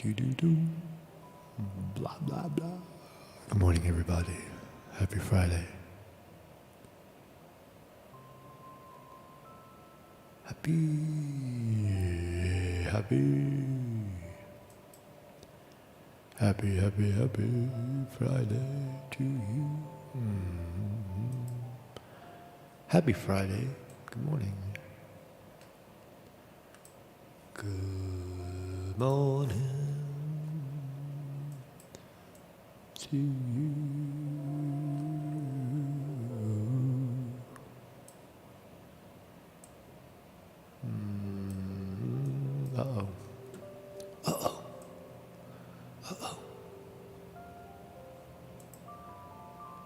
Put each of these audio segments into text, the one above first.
Do-do-do. Blah, blah, blah. Good morning, everybody. Happy Friday. Happy Friday to you. Happy Friday. Good morning. Good morning to you. Uh-oh. Uh-oh.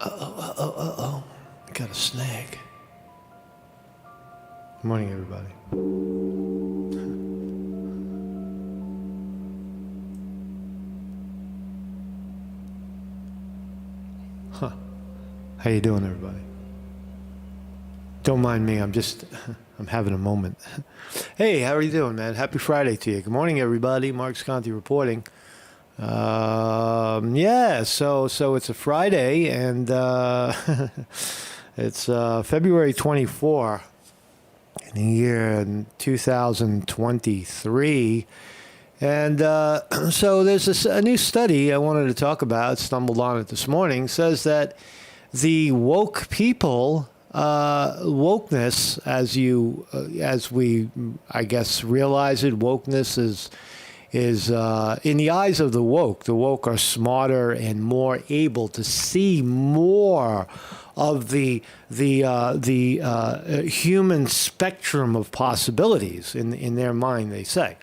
Uh-oh. Uh-oh. Got a snag. Good morning, everybody. Huh. How you doing, everybody? Don't mind me. I'm having a moment. Hey, how are you doing, man? Happy Friday to you. Good morning, everybody. Mark Sconti reporting. So it's a Friday, and it's February 24 in the year 2023. And so there's a new study I wanted to talk about, stumbled on it this morning, says that the woke people, wokeness, as we, I guess, realize it, wokeness is in the eyes of the woke are smarter and more able to see more of the human spectrum of possibilities in their mind, they say.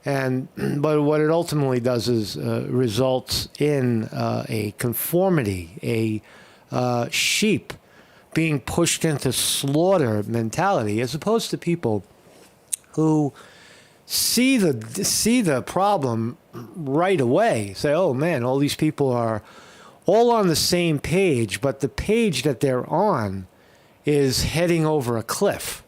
But what it ultimately does is results in a conformity, a sheep being pushed into slaughter mentality, as opposed to people who see the problem right away. Say, oh man, all these people are all on the same page, but the page that they're on is heading over a cliff.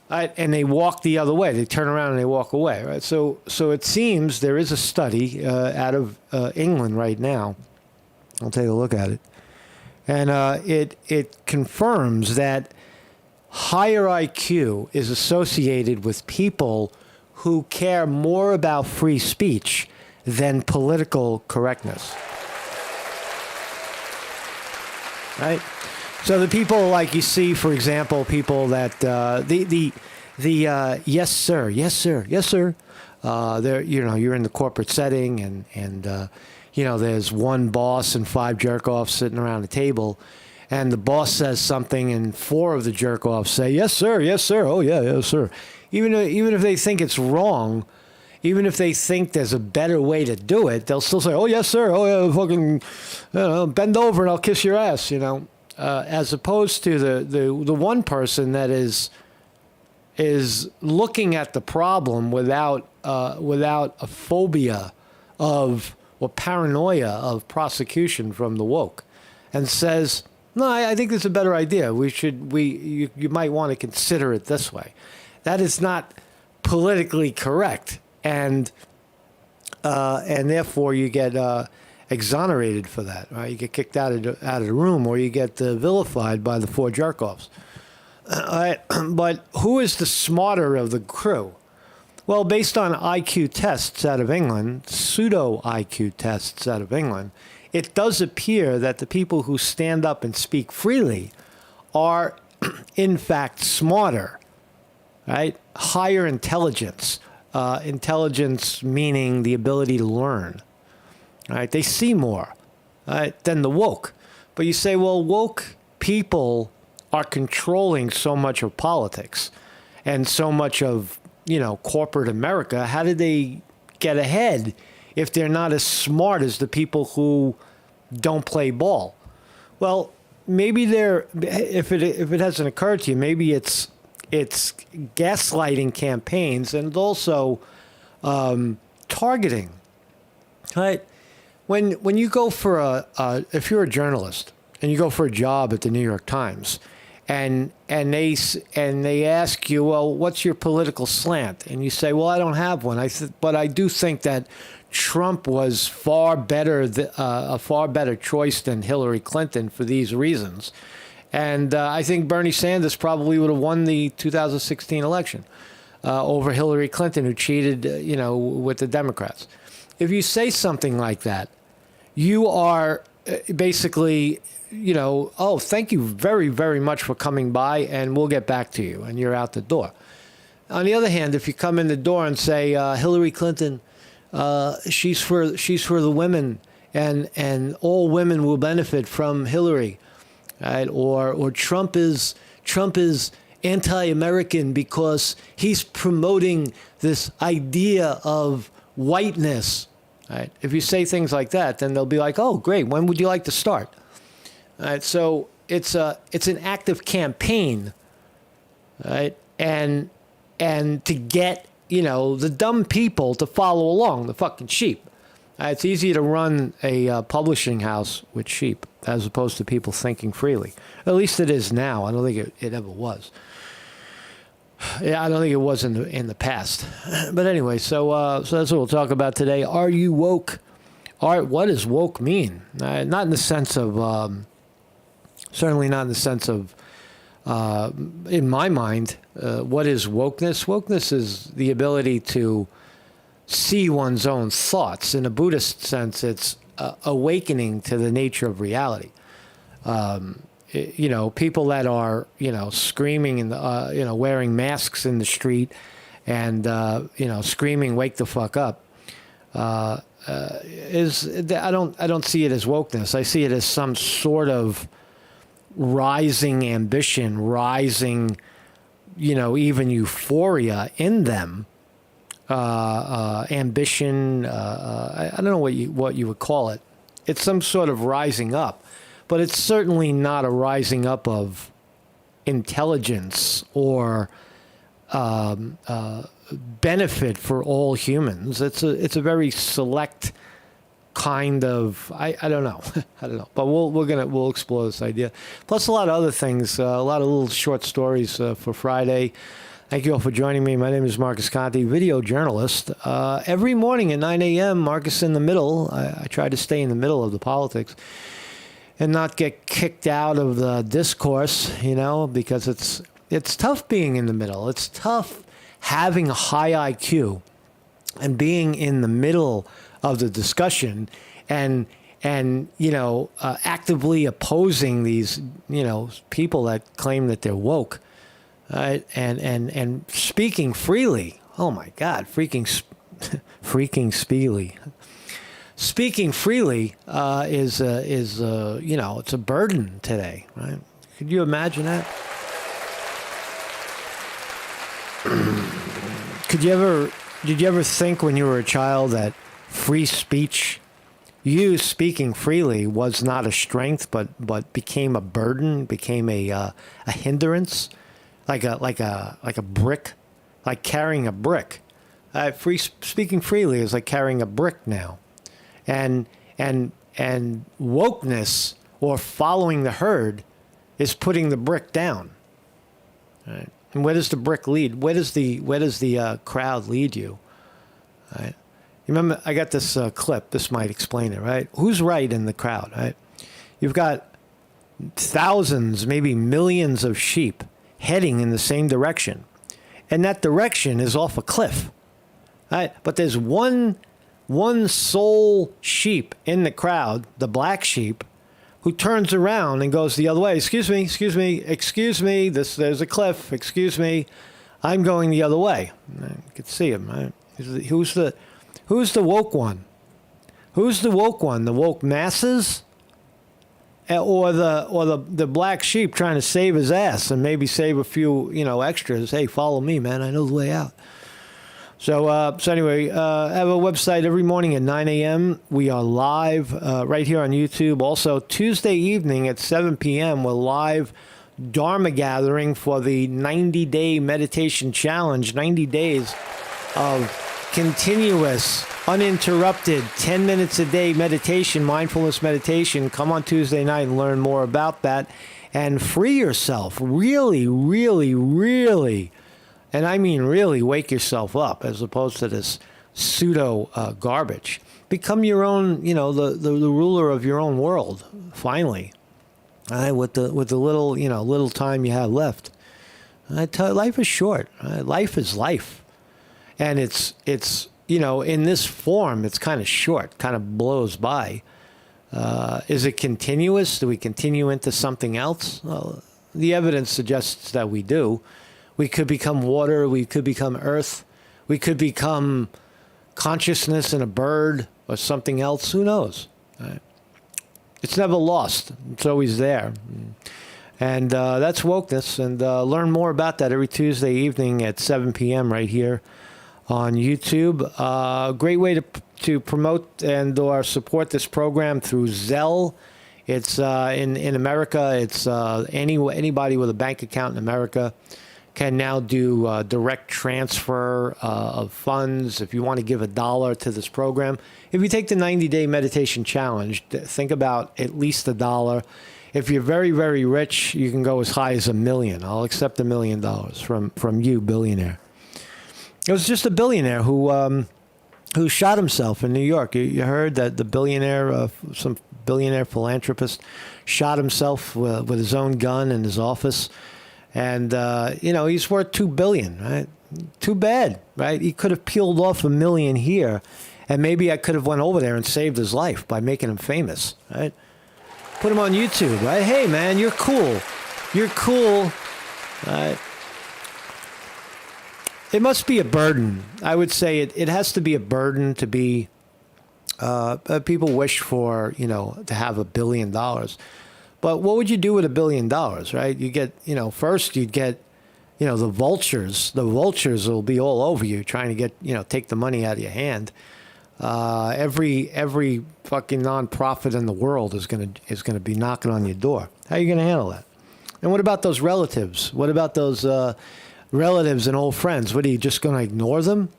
Right? And they walk the other way. They turn around and they walk away. Right? So it seems there is a study out of England right now. I'll take a look at it, and it confirms that higher IQ is associated with people who care more about free speech than political correctness. Right? So the people, like you see, for example, people that the yes sir, yes sir, yes sir. There, you're in the corporate setting, and there's one boss and 5 jerk-offs sitting around a table, and the boss says something, and 4 of the jerk-offs say yes sir, oh yeah, yes sir. Even if they think it's wrong, even if they think there's a better way to do it, they'll still say, oh yes sir, oh yeah, fucking, bend over and I'll kiss your ass, as opposed to the one person that is looking at the problem without a phobia of or paranoia of prosecution from the woke, and says, no, I think this is a better idea. You might want to consider it this way. That is not politically correct, and therefore you get exonerated for that. Right? You get kicked out of the room, or you get vilified by the 4 jerk-offs. But who is the smarter of the crew? Well, based on IQ tests out of England, pseudo IQ tests out of England, it does appear that the people who stand up and speak freely are, in fact, smarter. Right? Higher intelligence. Intelligence meaning the ability to learn. Right? They see more, right, than the woke. But you say, well, woke people are controlling so much of politics and so much of, corporate America. How did they get ahead if they're not as smart as the people who don't play ball? Well, maybe if it hasn't occurred to you, maybe it's gaslighting campaigns, and also targeting. Right? When you go for if you're a journalist and you go for a job at the New York Times, they ask you, well, what's your political slant? And you say, well, I don't have one. But I do think that Trump was a far better choice than Hillary Clinton for these reasons. And I think Bernie Sanders probably would have won the 2016 election over Hillary Clinton, who cheated, with the Democrats. If you say something like that, you are basically, oh, thank you very, very much for coming by, and we'll get back to you, and you're out the door. On the other hand, if you come in the door and say Hillary Clinton, she's for the women, and all women will benefit from Hillary, right? Or Trump is anti-American because he's promoting this idea of whiteness. Right. If you say things like that, then they'll be like, "Oh, great! When would you like to start?" Right. So it's an active campaign, right? And to get the dumb people to follow along, the fucking sheep. It's easier to run a publishing house with sheep as opposed to people thinking freely. At least it is now. I don't think it ever was. Yeah, I don't think it was in the past. But anyway, so that's what we'll talk about today. Are you woke? What does woke mean? Not in the sense of, certainly not in the sense of, in my mind, what is wokeness? Wokeness is the ability to see one's own thoughts. In a Buddhist sense, it's awakening to the nature of reality. People that are, screaming and, wearing masks in the street and, screaming, wake the fuck up, I don't see it as wokeness. I see it as some sort of rising ambition, rising, even euphoria in them. Ambition, I don't know what you would call it. It's some sort of rising up. But it's certainly not a rising up of intelligence or benefit for all humans. It's a very select kind of I don't know. I don't know. But we'll explore this idea. Plus a lot of other things, a lot of little short stories for Friday. Thank you all for joining me. My name is Marcus Conte, video journalist. Every morning at 9 a.m., Marcus in the middle. I try to stay in the middle of the politics and not get kicked out of the discourse, because it's tough being in the middle. It's tough having a high IQ and being in the middle of the discussion and actively opposing these, people that claim that they're woke, right? And speaking freely. Oh my God, freaking speely. Speaking freely is it's a burden today, right? Could you imagine that? Did you ever think when you were a child that free speech, you speaking freely, was not a strength, but became a burden, became a hindrance, like a brick, like carrying a brick. Speaking freely is like carrying a brick now. And wokeness, or following the herd, is putting the brick down. Right? And where does the brick lead? Where does the crowd lead you? Right? You remember, I got this clip. This might explain it, right? Who's right in the crowd, right? You've got thousands, maybe millions of sheep heading in the same direction, and that direction is off a cliff, right? But there's one sole sheep in the crowd, the black sheep, who turns around and goes the other way. Excuse me. There's a cliff. Excuse me. I'm going the other way. You can see him, right? Who's the woke one? Who's the woke one? The woke masses? Or the black sheep trying to save his ass and maybe save a few, extras. Hey, follow me, man. I know the way out. So anyway, I have a website every morning at 9 a.m. We are live right here on YouTube. Also, Tuesday evening at 7 p.m., we're live Dharma gathering for the 90-day meditation challenge. 90 days of continuous, uninterrupted, 10 minutes a day meditation, mindfulness meditation. Come on Tuesday night and learn more about that. and free yourself. Really, really, really, and I mean really wake yourself up as opposed to this pseudo garbage. Become your own, the ruler of your own world, finally. With the little, little time you have left. I tell you, life is short. Life is life. And it's in this form, it's kind of short, kind of blows by. Is it continuous? Do we continue into something else? Well, the evidence suggests that we do. We could become water. We could become earth. We could become consciousness in a bird or something else. Who knows? It's never lost. It's always there. And that's wokeness. And learn more about that every Tuesday evening at 7 p.m. right here on YouTube. Great way to promote and or support this program through Zelle. It's in America. It's anybody with a bank account in America can now do direct transfer of funds. If you want to give $1 to this program, if you take the 90-day meditation challenge, think about at least $1. If you're very, very rich, you can go as high as $1 million. I'll accept $1 million from you, billionaire. It was just a billionaire who shot himself in New York. You heard that the billionaire, some billionaire philanthropist, shot himself with his own gun in his office. And, he's worth $2 billion, right? Too bad, right? He could have peeled off $1 million here, and maybe I could have went over there and saved his life by making him famous, right? Put him on YouTube, right? Hey, man, you're cool. You're cool, right? It must be a burden. I would say it has to be a burden to be, people wish for, to have $1 billion. But what would you do with $1 billion, right? You get, first you'd get, the vultures. The vultures will be all over you trying to get, take the money out of your hand. Every fucking nonprofit in the world is gonna be knocking on your door. How are you gonna handle that? And what about those relatives? What about those relatives and old friends? What, are you just gonna ignore them?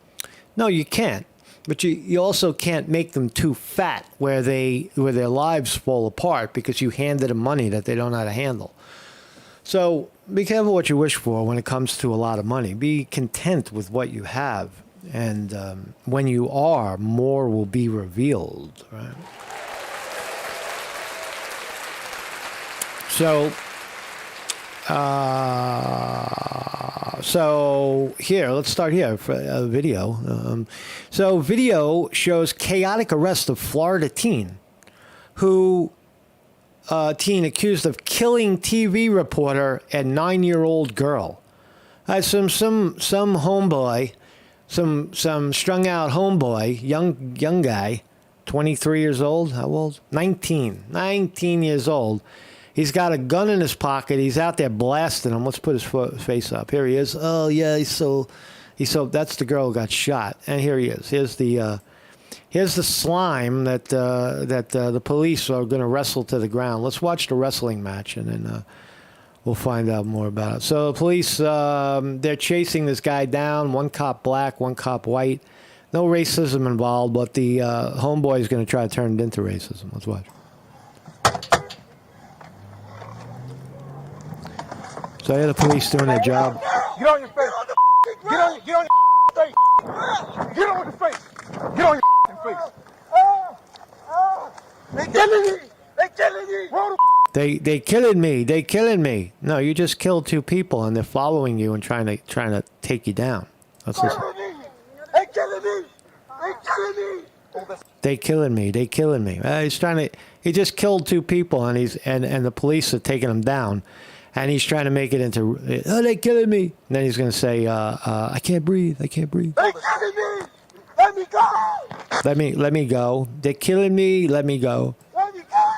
No, you can't. But you also can't make them too fat where their lives fall apart because you handed them money that they don't know how to handle. So be careful what you wish for when it comes to a lot of money. Be content with what you have. And when you are, more will be revealed, right? So here, let's start here for a video. So video shows chaotic arrest of Florida teen accused of killing TV reporter and 9-year-old girl. Some homeboy, some strung out homeboy, young guy, 23 years old. How old? 19 years old. He's got a gun in his pocket. He's out there blasting him. Let's put his face up. Here he is. Oh yeah, he's so. That's the girl who got shot. And here he is. Here's the slime that the police are going to wrestle to the ground. Let's watch the wrestling match, and then we'll find out more about it. So the police, they're chasing this guy down. One cop black, one cop white. No racism involved, but the homeboy is going to try to turn it into racism. Let's watch. So here the police doing their job. Get on your face. Get on your face. Get on your face. Get on your face. They killing me. They killing me. They killing me. They killing me. No, you just killed 2 people and they're following you and trying to take you down. Let's listen. They killing me. They killing me. They killing me. They killing me. He just killed 2 people and the police are taking him down. And he's trying to make it into, oh, they're killing me. And then he's going to say, I can't breathe. I can't breathe. They're killing me. Let me go. Let me go. They're killing me. Let me go. Let me go.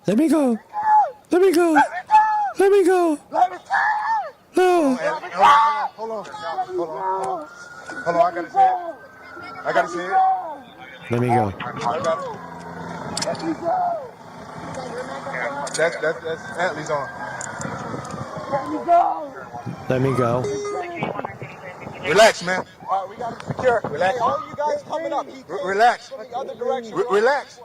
Let me go. Let me go. Let me go. Let me go. No. Hold on. I gotta see it. Let me go. I got it. Let me go. That's Antley's on. Let me go. Let me go. Relax, man. All right, we got it secure. Relax. Hey, all you guys coming up. Relax. From the other direction. Relax.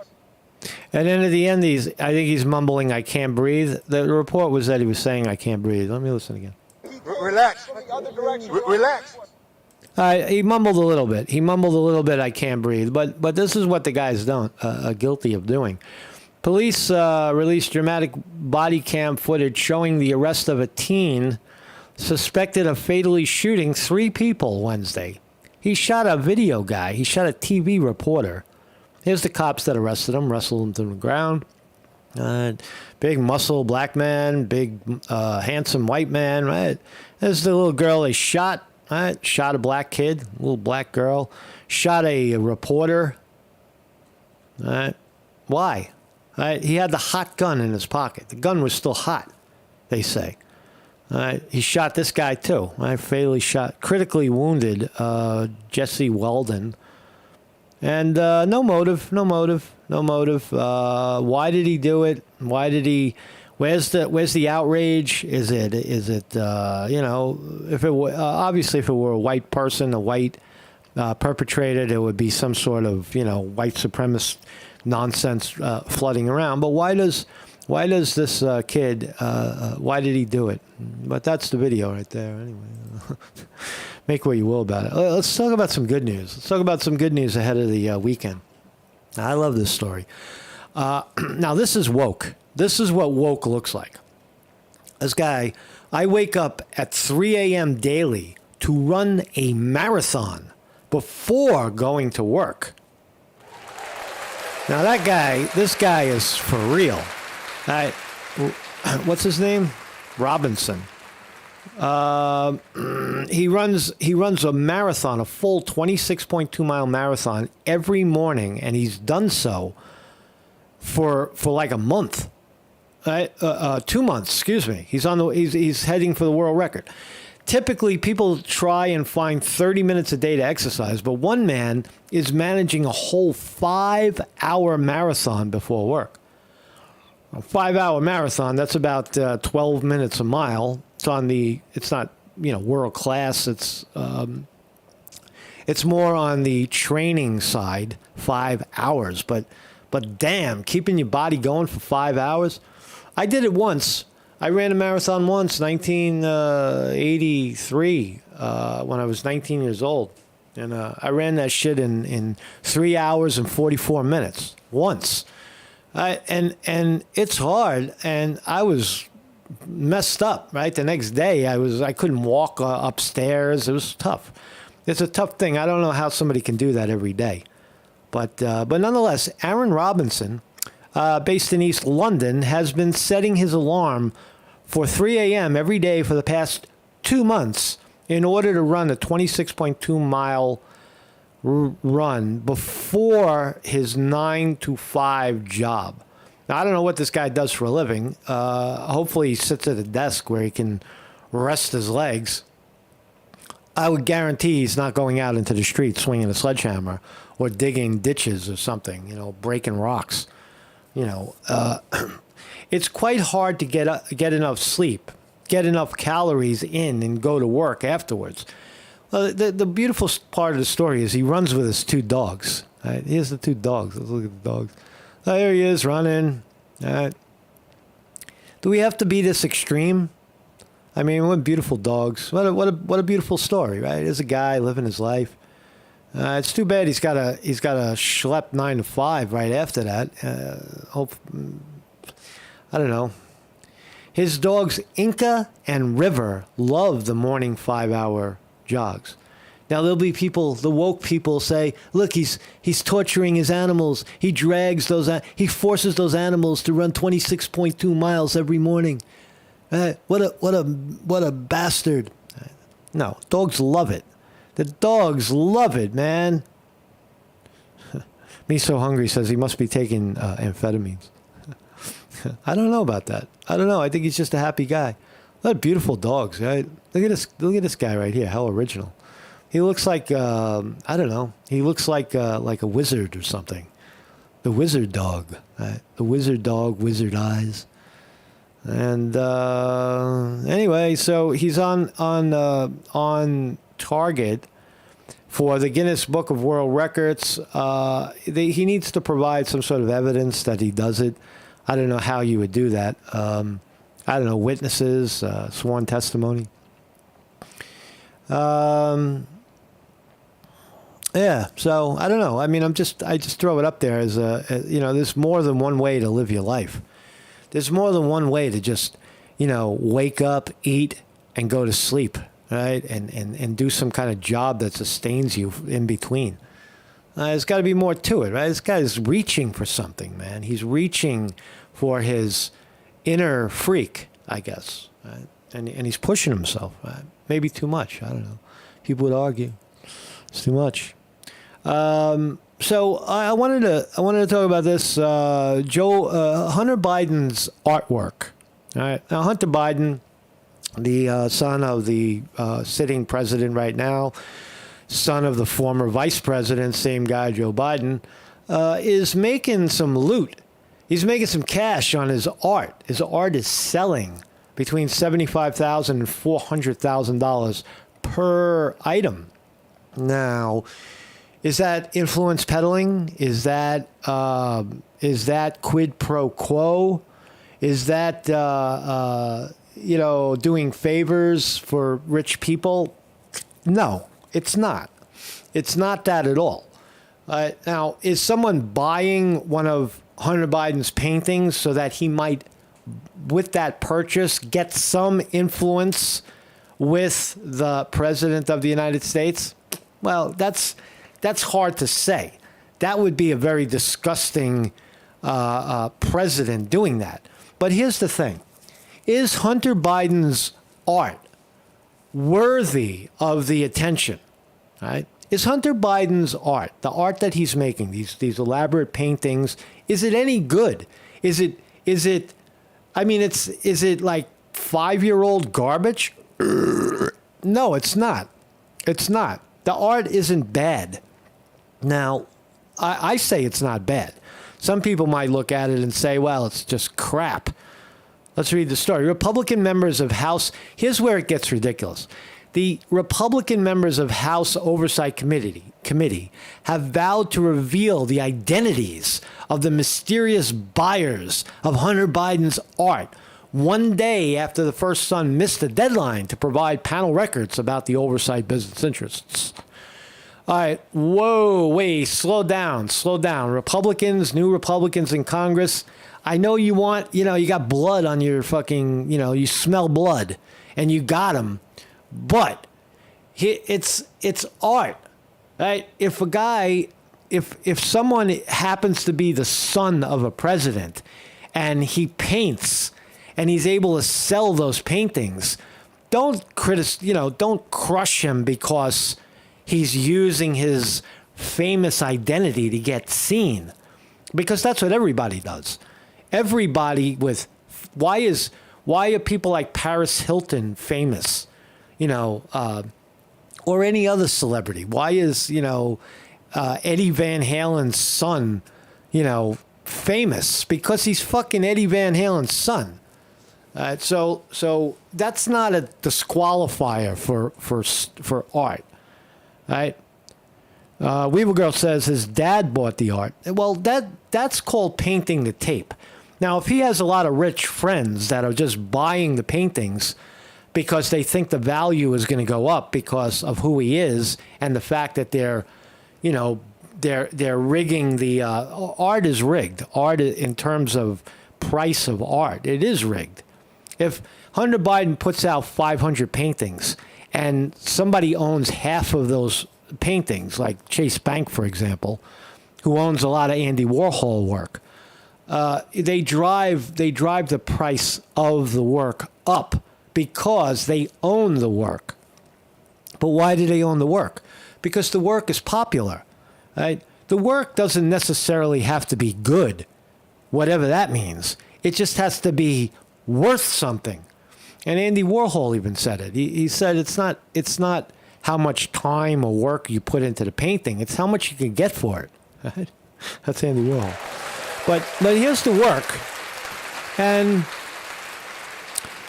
And then at the end, I think he's mumbling, "I can't breathe." The report was that he was saying, "I can't breathe." Let me listen again. Relax. Relax. He mumbled a little bit. "I can't breathe." But this is what the guy's done, guilty of doing. Police released dramatic body cam footage showing the arrest of a teen suspected of fatally shooting 3 people Wednesday. He shot a video guy. He shot a TV reporter. Here's the cops that arrested him, wrestled him to the ground. Big muscle black man, big handsome white man, right? There's the little girl they shot, right? Shot a black kid, little black girl. Shot a reporter. Right? Why? Right? He had the hot gun in his pocket. The gun was still hot, they say. He shot this guy too. Right? Fatally shot, critically wounded Jesse Weldon. And no motive. Why did he do it? Why did he? Where's the outrage? Is it if it were obviously if it were a white person, a white perpetrator, there would be some sort of white supremacist nonsense flooding around. But why does this kid? Why did he do it? But that's the video right there. Anyway. Make what you will about it. Let's talk about some good news. Let's talk about some good news ahead of the weekend. I love this story. Now, this is woke. This is what woke looks like. This guy, I wake up at 3 a.m. daily to run a marathon before going to work. Now, this guy is for real. What's his name? Robinson. He runs a marathon, a full 26.2 mile marathon every morning, and he's done so for like a month, right? 2 months, excuse me. He's heading for the world record. Typically, people try and find 30 minutes a day to exercise, but one man is managing a whole 5-hour marathon before work. A 5-hour marathon, that's about 12 minutes a mile. It's not world class. It's more on the training side, 5 hours. But damn, keeping your body going for 5 hours. I did it once. I ran a marathon once, 1983, when I was 19 years old, and I ran that shit in 3 hours and 44 minutes once. And it's hard, and I was messed up, right? The next day I couldn't walk upstairs. It was tough. It's a tough thing. I don't know how somebody can do that every day. But nonetheless, Aaron Robinson, based in East London, has been setting his alarm for 3 a.m. every day for the past 2 months in order to run a 26.2 mile run before his 9 to 5 job. Now, I don't know what this guy does for a living. Hopefully he sits at a desk where he can rest his legs. I would guarantee he's not going out into the street swinging a sledgehammer or digging ditches or something, breaking rocks. It's quite hard to get enough sleep, get enough calories in, and go to work afterwards. The beautiful part of the story is he runs with his 2 dogs. Right? Here's the 2 dogs. Let's look at the dogs. There he is running. All right. Do we have to be this extreme? I mean, what beautiful dogs. What a beautiful story, right? There's a guy living his life. It's too bad he's got a schlep 9 to 5 right after that. I don't know. His dogs Inca and River love the morning 5-hour jogs. Now, there'll be people, the woke people say, look, he's torturing his animals. He he forces those animals to run 26.2 miles every morning. What a bastard. No, dogs love it. The dogs love it, man. Me So Hungry says he must be taking amphetamines. I don't know about that. I don't know. I think he's just a happy guy. What beautiful dogs, right? Look at this guy right here. How original. He looks like I don't know. He looks like a wizard or something. The wizard dog, right? The wizard dog, wizard eyes. And anyway, so he's on target for the Guinness Book of World Records. He needs to provide some sort of evidence that he does it. I don't know how you would do that. I don't know, witnesses, sworn testimony. Yeah, so I don't know. I mean, I just throw it up there as there's more than one way to live your life. There's more than one way to just, wake up, eat, and go to sleep, right? And do some kind of job that sustains you in between. There's got to be more to it, right? This guy is reaching for something, man. He's reaching for his inner freak, I guess, right? And he's pushing himself, right? Maybe too much. I don't know. People would argue it's too much. So I wanted to talk about this. Hunter Biden's artwork. All right, now Hunter Biden, the son of the sitting president right now, son of the former vice president, same guy, Joe Biden, is making some loot. He's making some cash on his art. His art is selling between $75,000 and $400,000 per item. Now, is that influence peddling? Is that quid pro quo? Is that doing favors for rich people? No, it's not. It's not that at all. Now, is someone buying one of Hunter Biden's paintings so that he might, with that purchase, get some influence with the president of the United States? Well, that's hard to say. That would be a very disgusting president doing that. But here's the thing. Is Hunter Biden's art worthy of the attention? Right? Is Hunter Biden's art, the art that he's making, these elaborate paintings, is it any good? Is it like 5-year-old garbage? No, it's not. It's not. The art isn't bad. Now, I say it's not bad. Some people might look at it and say, well, it's just crap. Let's read the story. Republican members of House, here's where it gets ridiculous. The Republican members of House Oversight Committee have vowed to reveal the identities of the mysterious buyers of Hunter Biden's art one day after the first son missed the deadline to provide panel records about the oversight business interests. All right, whoa, wait, slow down. Republicans, new Republicans in Congress, I know you want, you got blood on your fucking, you smell blood, and you got them, but it's art, right? If a guy, if someone happens to be the son of a president, and he paints, and he's able to sell those paintings, don't crush him because he's using his famous identity to get seen, because that's what everybody does. Everybody why are people like Paris Hilton famous, or any other celebrity? Why is, Eddie Van Halen's son, famous? Because he's fucking Eddie Van Halen's son. So that's not a disqualifier for art. Right? Weaver Girl says his dad bought the art. Well, that's called painting the tape. Now, if he has a lot of rich friends that are just buying the paintings because they think the value is going to go up because of who he is and the fact that they're rigging the art is rigged. Art in terms of price of art, it is rigged. If Hunter Biden puts out 500 paintings and somebody owns half of those paintings, like Chase Bank, for example, who owns a lot of Andy Warhol work, they drive the price of the work up because they own the work. But why do they own the work? Because the work is popular, right? The work doesn't necessarily have to be good, whatever that means. It just has to be worth something. And Andy Warhol even said it. He said it's not how much time or work you put into the painting. It's how much you can get for it. Right? That's Andy Warhol. But here's the work. And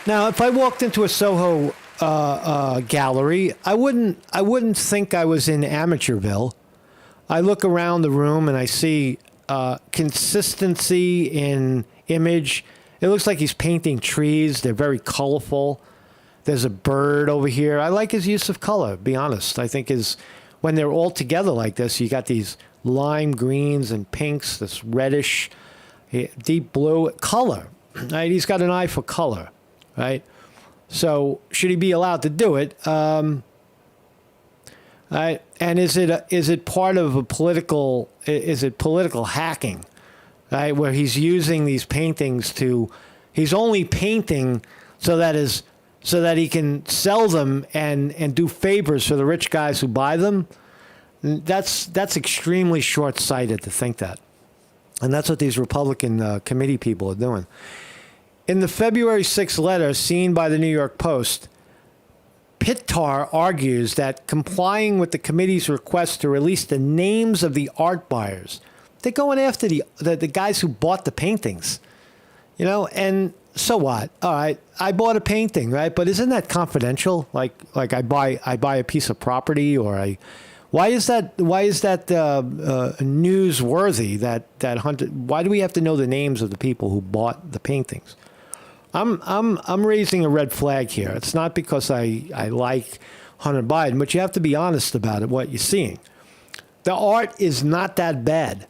now if I walked into a Soho gallery, I wouldn't think I was in Amateurville. I look around the room and I see consistency in image. It looks like he's painting trees. They're very colorful. There's a bird over here. I like his use of color, to be honest. I think when they're all together like this, you got these lime greens and pinks, this reddish, deep blue color. Right? He's got an eye for color, right? So should he be allowed to do it? Right? And is it part of a political? Is it political hacking? Right, where he's using these paintings he's only painting so that he can sell them and do favors for the rich guys who buy them. That's extremely short-sighted to think that, and that's what these Republican committee people are doing. In the February 6th letter seen by the New York Post, Pittar argues that complying with the committee's request to release the names of the art buyers, they're going after the guys who bought the paintings, and so what? All right, I bought a painting, right? But isn't that confidential? Like I buy a piece of property, why is that newsworthy? That Hunter? Why do we have to know the names of the people who bought the paintings? I'm raising a red flag here. It's not because I like Hunter Biden, but you have to be honest about it. What you're seeing, the art is not that bad.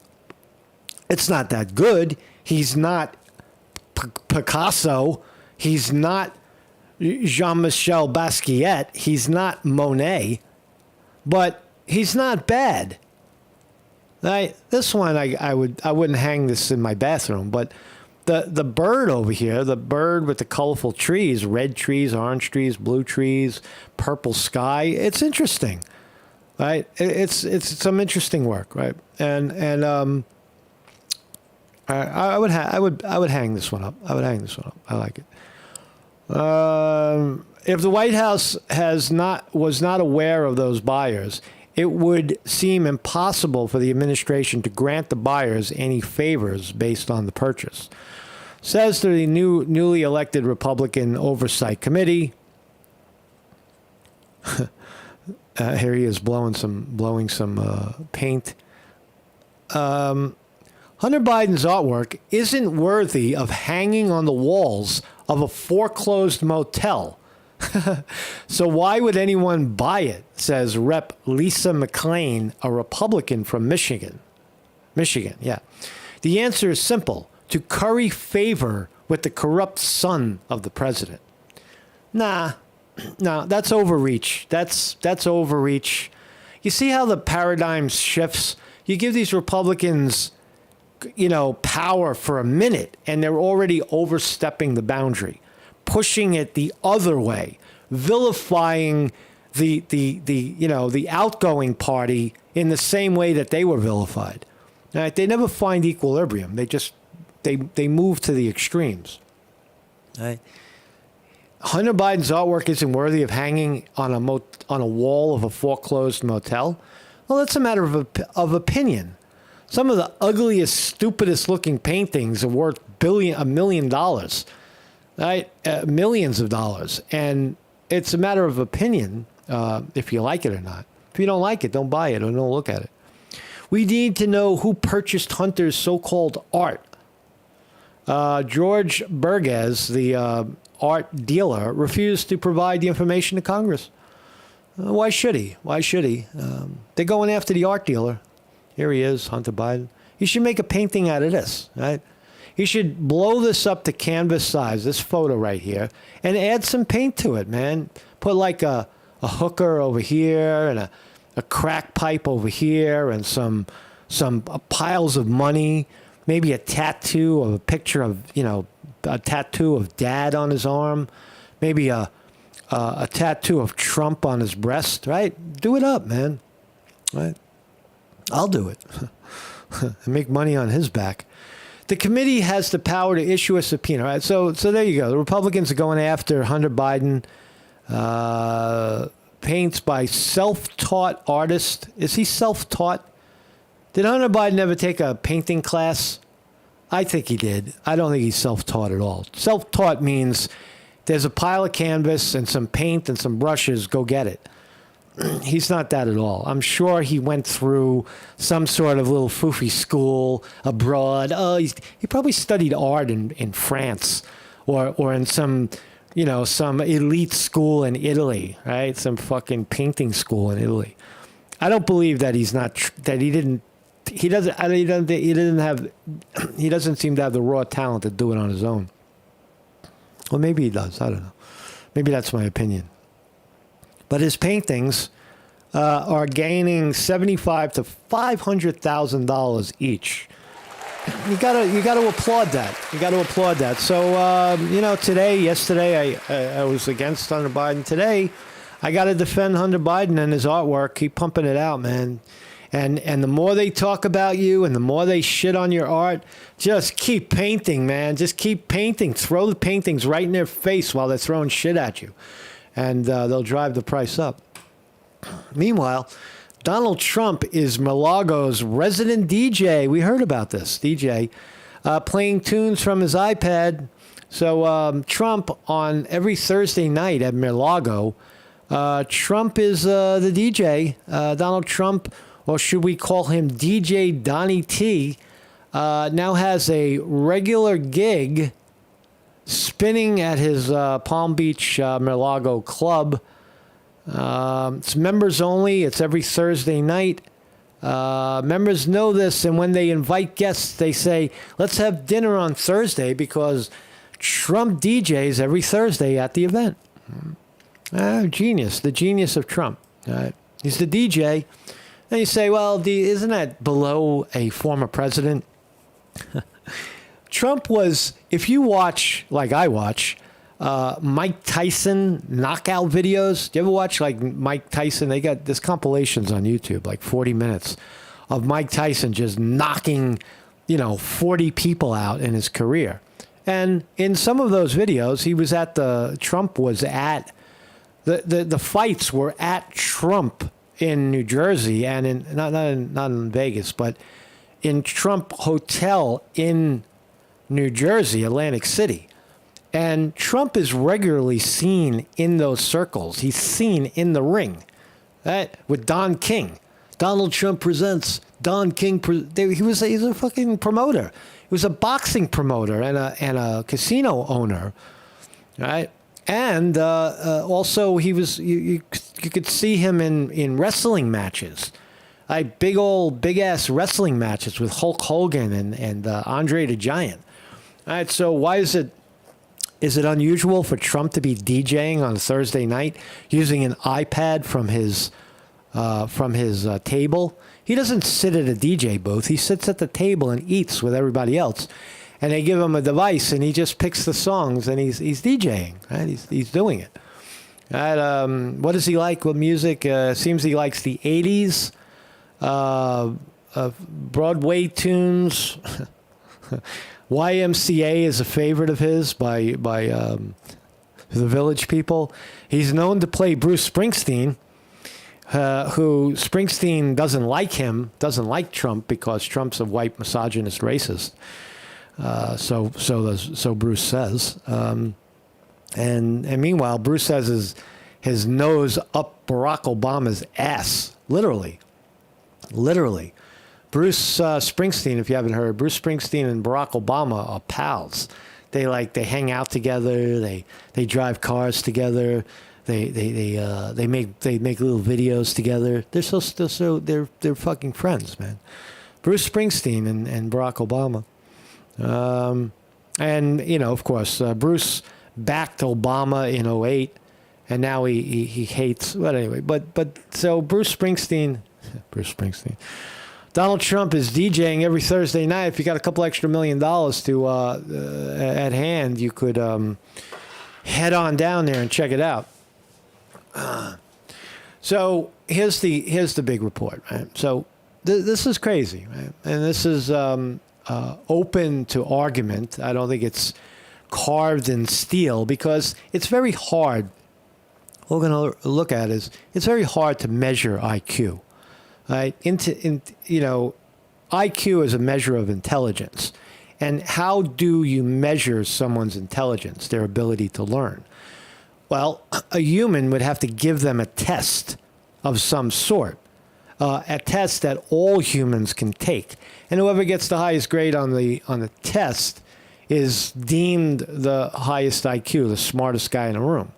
It's not that good. He's not Picasso. He's not Jean-Michel Basquiat. He's not Monet. But he's not bad. This one, I wouldn't hang this in my bathroom. But the bird over here, the bird with the colorful trees, red trees, orange trees, blue trees, purple sky, it's interesting. Right? It's some interesting work, right? And I would hang this one up. I would hang this one up. I like it. If the White House was not aware of those buyers, it would seem impossible for the administration to grant the buyers any favors based on the purchase. Says to the newly elected Republican Oversight Committee. Here he is blowing some paint. Hunter Biden's artwork isn't worthy of hanging on the walls of a foreclosed motel. So why would anyone buy it, says Rep. Lisa McClain, a Republican from Michigan. Yeah. The answer is simple: to curry favor with the corrupt son of the president. No, that's overreach. That's overreach. You see how the paradigm shifts? You give these Republicans power for a minute, and they're already overstepping the boundary, pushing it the other way, vilifying the outgoing party in the same way that they were vilified. Right? They never find equilibrium. They move to the extremes. Right? Hunter Biden's artwork isn't worthy of hanging on a wall of a foreclosed motel. Well, that's a matter of opinion. Some of the ugliest, stupidest looking paintings are worth $1 million, right? Millions of dollars. And it's a matter of opinion if you like it or not. If you don't like it, don't buy it or don't look at it. We need to know who purchased Hunter's so-called art. George Burgess, the art dealer, refused to provide the information to Congress. Why should he? They're going after the art dealer. Here he is, Hunter Biden. He should make a painting out of this, right? He should blow this up to canvas size, this photo right here, and add some paint to it, man. Put like a hooker over here and a crack pipe over here and some piles of money, maybe a tattoo of a picture of, a tattoo of dad on his arm, maybe a tattoo of Trump on his breast, right? Do it up, man, right? I'll do it and make money on his back. The committee has the power to issue a subpoena. Right? So there you go. The Republicans are going after Hunter Biden. Paints by self-taught artist. Is he self-taught? Did Hunter Biden ever take a painting class? I think he did. I don't think he's self-taught at all. Self-taught means There's a pile of canvas and some paint and some brushes. Go get it. He's not that at all. I'm sure he went through some sort of little foofy school abroad. Oh, he probably studied art in France or in some, some elite school in Italy, right? Some fucking painting school in Italy. I don't believe that he doesn't seem to have the raw talent to do it on his own. Well, maybe he does. I don't know. Maybe that's my opinion. But his paintings are gaining $75,000 to $500,000 each. You gotta applaud that. You gotta applaud that. So yesterday I was against Hunter Biden. Today I gotta defend Hunter Biden and his artwork. Keep pumping it out, man. And the more they talk about you and the more they shit on your art, just keep painting, man. Just keep painting. Throw the paintings right in their face while they're throwing shit at you. And they'll drive the price up. Meanwhile, Donald Trump is Mar-a-Lago's resident DJ. We heard about this, DJ, playing tunes from his iPad. So Trump, on every Thursday night at Mar-a-Lago, Trump is the DJ. Donald Trump, or should we call him DJ Donnie T, now has a regular gig spinning at his Palm Beach Mar-a-Lago club. It's members only. It's every Thursday night. Members know this, and when they invite guests, they say, let's have dinner on Thursday because Trump DJs every Thursday at the event. Genius, the genius of Trump. He's the DJ. And you say, well, isn't that below a former president? Trump was, if you watch, like I watch, Mike Tyson knockout videos. Do you ever watch like Mike Tyson? There's compilations on YouTube, like 40 minutes of Mike Tyson just knocking, 40 people out in his career. And in some of those videos, Trump was at, the fights were at Trump in New Jersey and not in Vegas, but in Trump Hotel in New Jersey, Atlantic City. And Trump is regularly seen in those circles. He's seen in the ring, right? With Don King. Donald Trump presents Don King. He's a fucking promoter. He was a boxing promoter and a casino owner, right? And also he was you could see him in wrestling matches, like big ass wrestling matches with Hulk Hogan and Andre the Giant. All right, so why is it unusual for Trump to be DJing on a Thursday night using an iPad from his table? He doesn't sit at a DJ booth. He sits at the table and eats with everybody else. And they give him a device, and he just picks the songs, and he's DJing. Right? He's doing it. Right? What does he like with music? Seems he likes the 80s, Broadway tunes. YMCA is a favorite of his by the Village People. He's known to play Bruce Springsteen, who Springsteen doesn't like Trump because Trump's a white misogynist racist. So Bruce says. And meanwhile, Bruce has his nose up Barack Obama's ass, literally. Bruce Springsteen, if you haven't heard, Bruce Springsteen and Barack Obama are pals. They hang out together. They drive cars together. They make little videos together. They're fucking friends, man. Bruce Springsteen and Barack Obama. And of course, Bruce backed Obama in 2008, and now he hates. But anyway, but so Bruce Springsteen. Donald Trump is DJing every Thursday night. If you got a couple extra $1 million at hand, you could head on down there and check it out. So here's the big report, right? So this is crazy, right? And this is open to argument. I don't think it's carved in steel because it's very hard. What we're going to look at is it's very hard to measure IQ. Right? IQ is a measure of intelligence. And how do you measure someone's intelligence, their ability to learn? Well, a human would have to give them a test of some sort, a test that all humans can take. And whoever gets the highest grade on the test is deemed the highest IQ, the smartest guy in the room.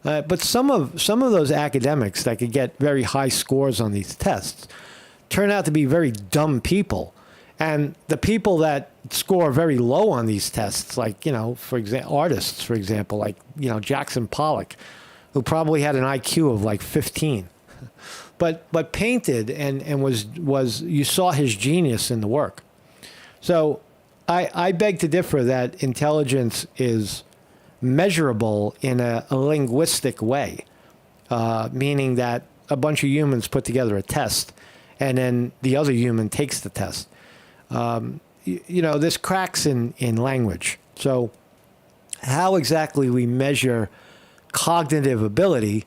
But some of those academics that could get very high scores on these tests turn out to be very dumb people. And the people that score very low on these tests, like, for example, artists, for example, like, Jackson Pollock, who probably had an IQ of like 15, but painted and was you saw his genius in the work. So I beg to differ that intelligence is measurable in a linguistic way, meaning that a bunch of humans put together a test and then the other human takes the test. There's cracks in language. So how exactly we measure cognitive ability,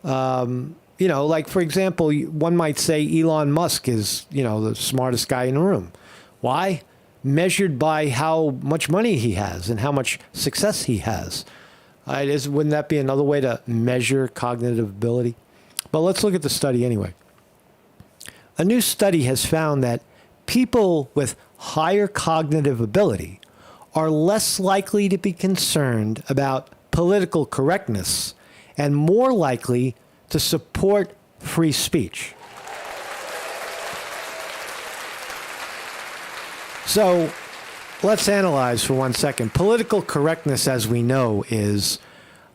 like, for example, one might say Elon Musk is, the smartest guy in the room. Why? Measured by how much money he has and how much success he has. Wouldn't that be another way to measure cognitive ability? But let's look at the study anyway. A new study has found that people with higher cognitive ability are less likely to be concerned about political correctness and more likely to support free speech. So let's analyze for 1 second. Political correctness, as we know, is,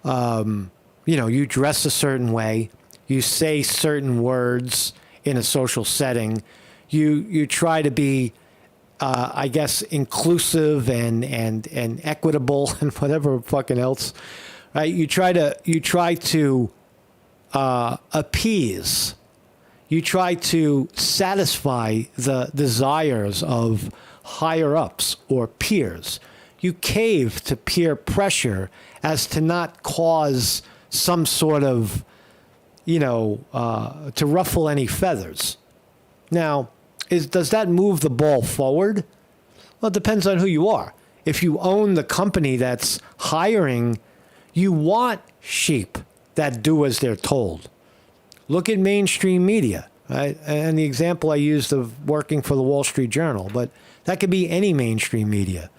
you dress a certain way, you say certain words in a social setting, you try to be, inclusive and equitable and whatever fucking else, right? You try to appease. You try to satisfy the desires of higher ups or peers. You cave to peer pressure as to not cause some sort of, to ruffle any feathers. Now, does that move the ball forward? Well, it depends on who you are. If you own the company that's hiring, you want sheep that do as they're told. Look at mainstream media, right? And the example I used of working for the Wall Street Journal, but that could be any mainstream media.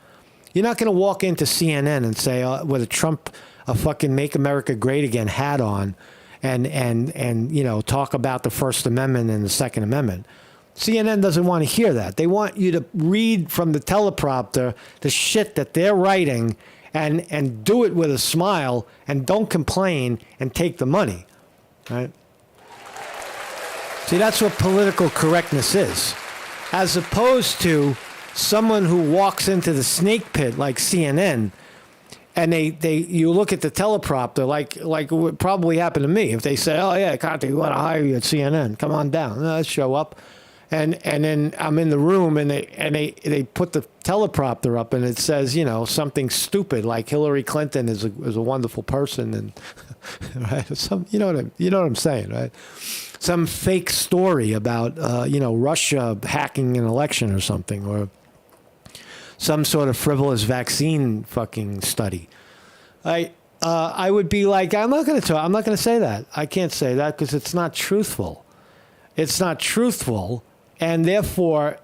You're not going to walk into CNN and say, with a fucking Make America Great Again hat on and talk about the First Amendment and the Second Amendment. CNN doesn't want to hear that. They want you to read from the teleprompter the shit that they're writing and do it with a smile and don't complain and take the money, right? See, that's what political correctness is. As opposed to someone who walks into the snake pit like CNN and you look at the teleprompter like it would probably happen to me. If they say, oh yeah, Conte, we want to hire you at CNN, come on down. Let's show up. And then I'm in the room and they put the teleprompter up and it says, something stupid like Hillary Clinton is a wonderful person and right? You know what I'm saying, right? Some fake story about Russia hacking an election or something, or some sort of frivolous vaccine fucking study. I would be like, I'm not going to say that. I can't say that because it's not truthful. It's not truthful. And therefore,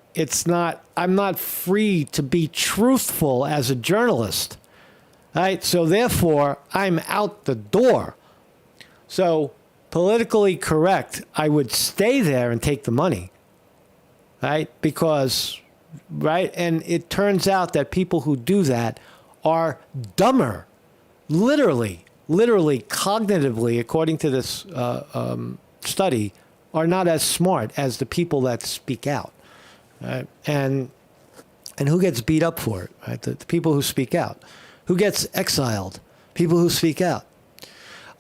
I'm not free to be truthful as a journalist, right? So therefore, I'm out the door. So politically correct, I would stay there and take the money, right? Because, right? And it turns out that people who do that are dumber, literally, cognitively, according to this study, are not as smart as the people that speak out, right? And who gets beat up for it, right? The people who speak out. Who gets exiled? People who speak out.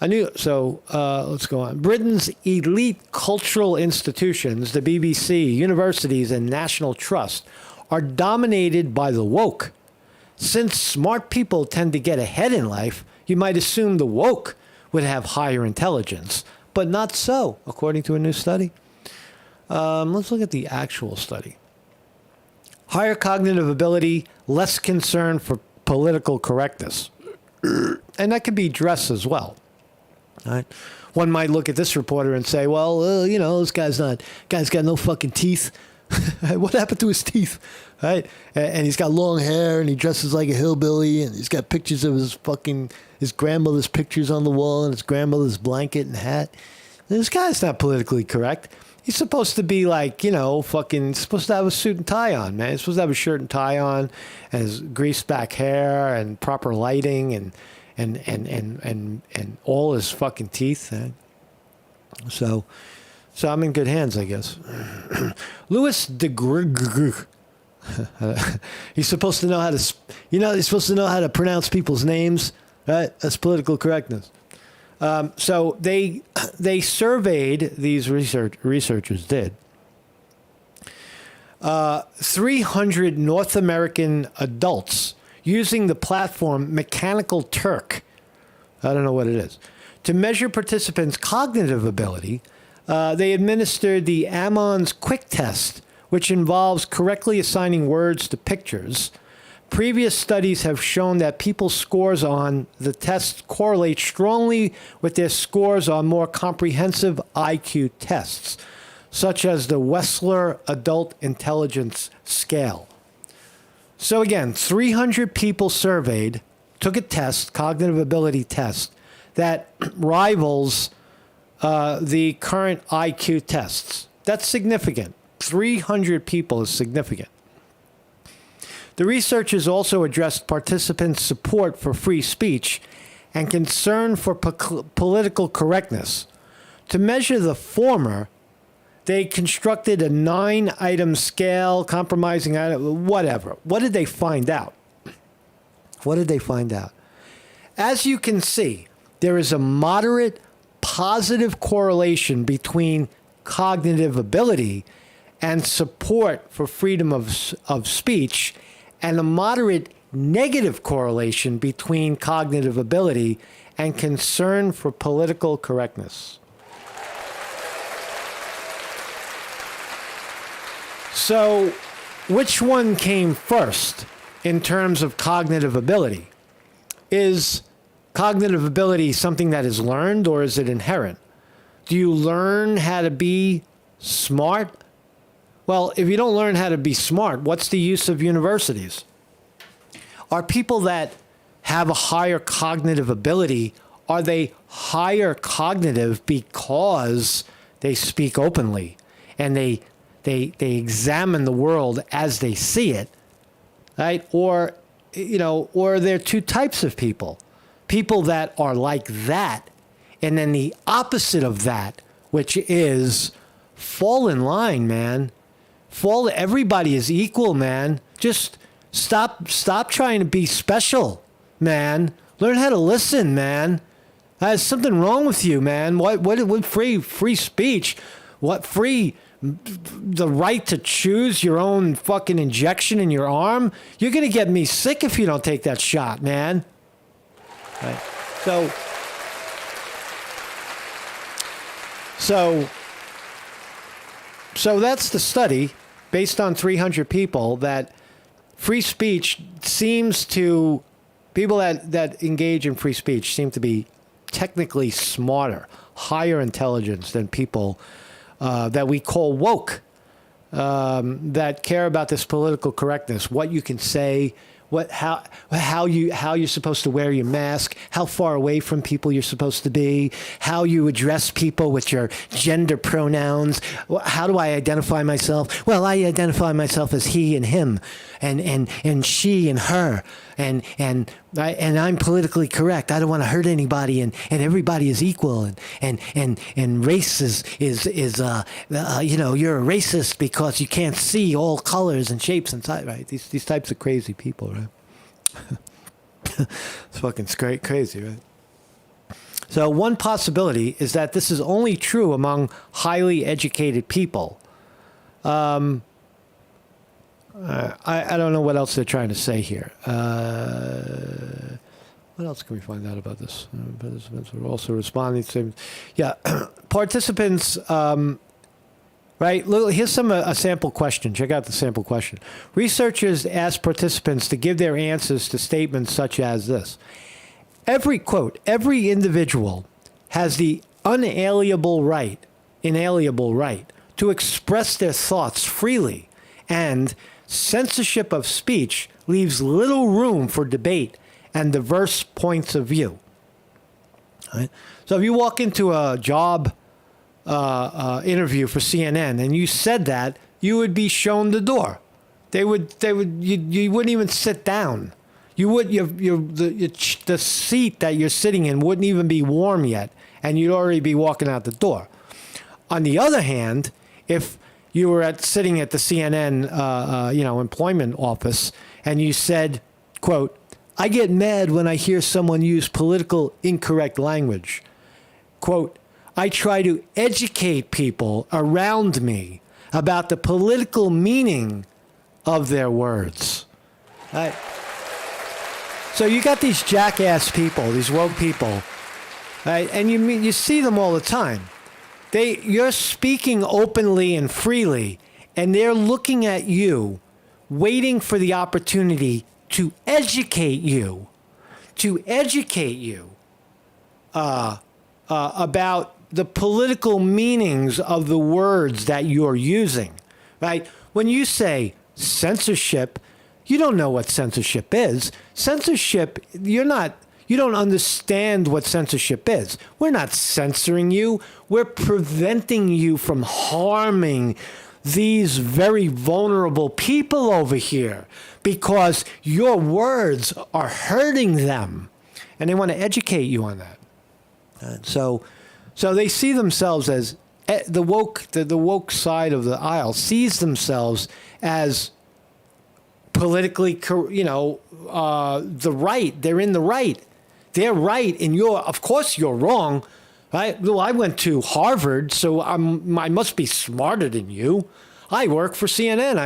Let's go on. Britain's elite cultural institutions, the BBC, universities, and National Trust, are dominated by the woke. Since smart people tend to get ahead in life, you might assume the woke would have higher intelligence. But not so, according to a new study. Let's look at the actual study. Higher cognitive ability less concern for political correctness. And that could be dress as well. All right. One might look at this reporter and say, well, this guy's got no fucking teeth. What happened to his teeth? Right? And he's got long hair and he dresses like a hillbilly and he's got pictures of his grandmother's pictures on the wall and his grandmother's blanket and hat. This guy's not politically correct. He's supposed to be like, supposed to have a suit and tie on, man. He's supposed to have a shirt and tie on and his greased back hair and proper lighting and all his fucking teeth. So I'm in good hands, I guess. Louis de Grg. He's supposed to know how to, he's supposed to know how to pronounce people's names, right? That's political correctness. So they surveyed, these researchers did, 300 North American adults using the platform Mechanical Turk. I don't know what it is. To measure participants' cognitive ability, they administered the Ammon's Quick Test, which involves correctly assigning words to pictures. Previous studies have shown that people's scores on the test correlate strongly with their scores on more comprehensive IQ tests, such as the Wechsler Adult Intelligence Scale. So again, 300 people surveyed, took a test, cognitive ability test, that rivals the current IQ tests. That's significant. 300 people is significant. The researchers also addressed participants' support for free speech and concern for political correctness. To measure the former, they constructed a 9-item scale, compromising item, whatever. What did they find out? As you can see, there is a moderate positive correlation between cognitive ability and support for freedom of speech, and a moderate negative correlation between cognitive ability and concern for political correctness. So, which one came first in terms of cognitive ability? Is cognitive ability something that is learned or is it inherent? Do you learn how to be smart? Well, if you don't learn how to be smart, what's the use of universities? Are people that have a higher cognitive ability, are they higher cognitive because they speak openly and they examine the world as they see it, right? Or there are two types of people. People that are like that, and then the opposite of that, which is fall in line, man. Everybody is equal, man. Just stop trying to be special, man. Learn how to listen, man. There's something wrong with you, man. What free speech? What the right to choose your own fucking injection in your arm? You're going to get me sick if you don't take that shot, man. Right. So that's the study based on 300 people, that free speech seems to, people that engage in free speech seem to be technically smarter, higher intelligence than people that we call woke, that care about this political correctness, what you can say, how you're supposed to wear your mask, how far away from people you're supposed to be, how you address people with your gender pronouns. How do I identify myself? Well, I identify myself as he and him, and she and her, and I'm politically correct. I don't want to hurt anybody, and everybody is equal, and race is you're a racist because you can't see all colors and shapes and size, right? These types of crazy people, right? It's fucking crazy, right? So one possibility is that this is only true among highly educated people. I don't know what else they're trying to say here. What else can we find out about this? Participants were also responding to, participants Right? Look, here's a sample question. Check out the sample question. Researchers asked participants to give their answers to statements such as this. Every individual has the inalienable right to express their thoughts freely, and censorship of speech leaves little room for debate and diverse points of view. Right? So if you walk into a job interview for CNN and you said that, you would be shown the door. You wouldn't even sit down. The seat that you're sitting in wouldn't even be warm yet, and you'd already be walking out the door. On the other hand, if you were sitting at the CNN, employment office, and you said, quote, "I get mad when I hear someone use political incorrect language. Quote, I try to educate people around me about the political meaning of their words." Right? So you got these jackass people, these woke people, right? And you see them all the time. You're speaking openly and freely, and they're looking at you, waiting for the opportunity to educate you, about the political meanings of the words that you're using, right? When you say censorship, you don't know what censorship is. Censorship, you don't understand what censorship is. We're not censoring you. We're preventing you from harming these very vulnerable people over here because your words are hurting them. And they want to educate you on that. And so they see themselves as the woke side of the aisle sees themselves as politically, the right. They're in the right. They're right, and of course you're wrong, right? Well, I went to Harvard, so I must be smarter than you. I work for CNN.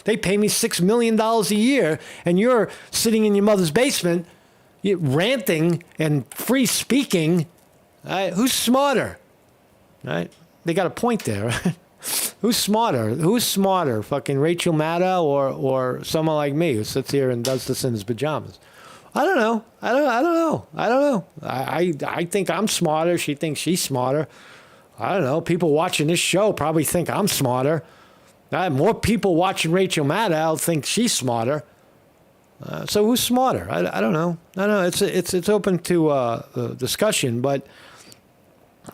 They pay me $6 million a year, and you're sitting in your mother's basement, ranting and free speaking. Right? Who's smarter? Right? They got a point there. Right? Who's smarter? Fucking Rachel Maddow or someone like me who sits here and does this in his pajamas? I don't know. I think I'm smarter. She thinks she's smarter. I don't know. People watching this show probably think I'm smarter. More people watching Rachel Maddow think she's smarter. So who's smarter? I don't know. It's open to discussion, but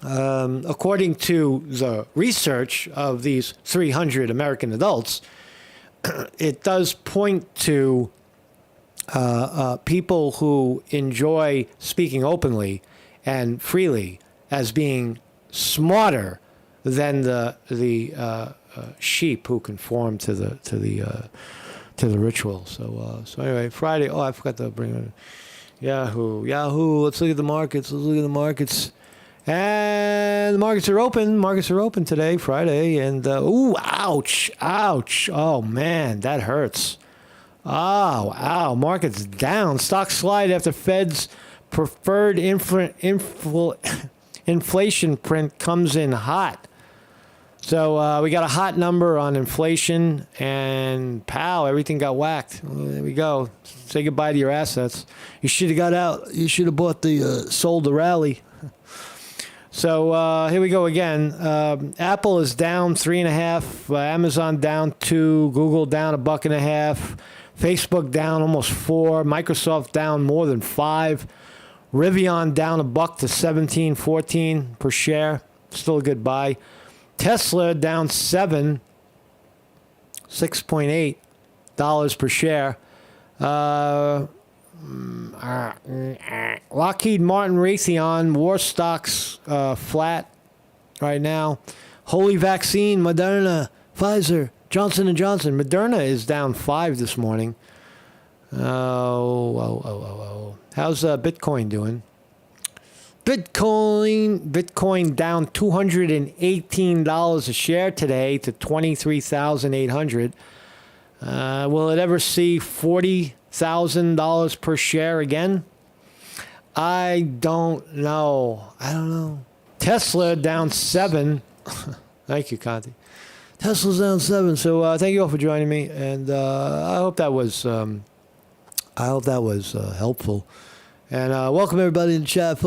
according to the research of these 300 American adults, it does point to people who enjoy speaking openly and freely as being smarter than the sheep who conform to the ritual. So anyway, Friday. Oh, I forgot to bring it. Yahoo. Let's look at the markets. And the markets are open today, Friday. And ouch. Oh man, that hurts. Ow. Markets down. Stock slide after Fed's preferred inflation print comes in hot. So we got a hot number on inflation, and pow, everything got whacked. Well, there we go. Say goodbye to your assets. You should have got out. You should have bought sold the rally. So here we go again. Apple is down 3.5. Amazon down 2. Google down $1.50. Facebook down almost 4. Microsoft down more than 5. Rivian down $1 to $17.14 per share. Still a good buy. Tesla down $6.8 per share. Lockheed Martin, Raytheon, war stocks flat right now. Holy Vaccine, Moderna, Pfizer, Johnson & Johnson. Moderna is down 5 this morning. How's Bitcoin doing? Bitcoin down $218 a share today to 23,800. Will it ever see $40,000 per share again? I don't know. Tesla down 7. Thank you, Conti. Tesla's down 7. So thank you all for joining me, and I hope that was helpful. And welcome everybody in the chat.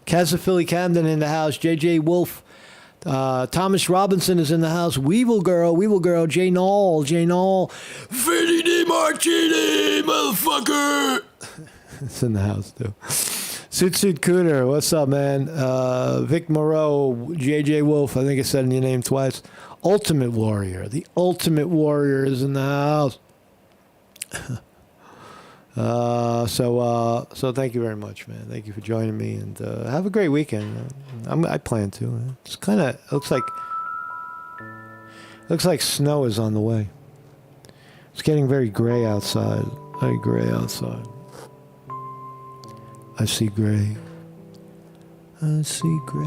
Kaz of Philly Camden in the house. JJ Wolf. Thomas Robinson is in the house. Weevil Girl, Jay Knoll. Vinny DiMartini, motherfucker. It's in the house, too. Suit Cooter, what's up, man? Vic Moreau, JJ Wolf, I think I said your name twice. Ultimate Warrior. The Ultimate Warrior is in the house. So thank you very much, man. Thank you for joining me, and have a great weekend. I plan to. It's kind of looks like snow is on the way. It's getting very gray outside. Very gray outside. I see gray. I see gray.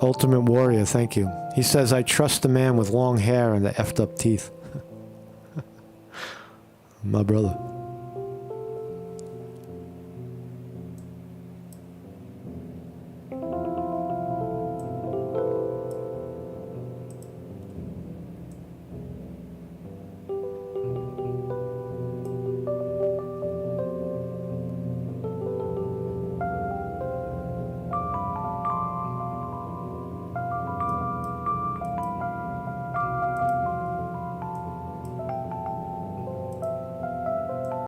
Ultimate Warrior, thank you. He says, I trust the man with long hair and the effed up teeth. My brother.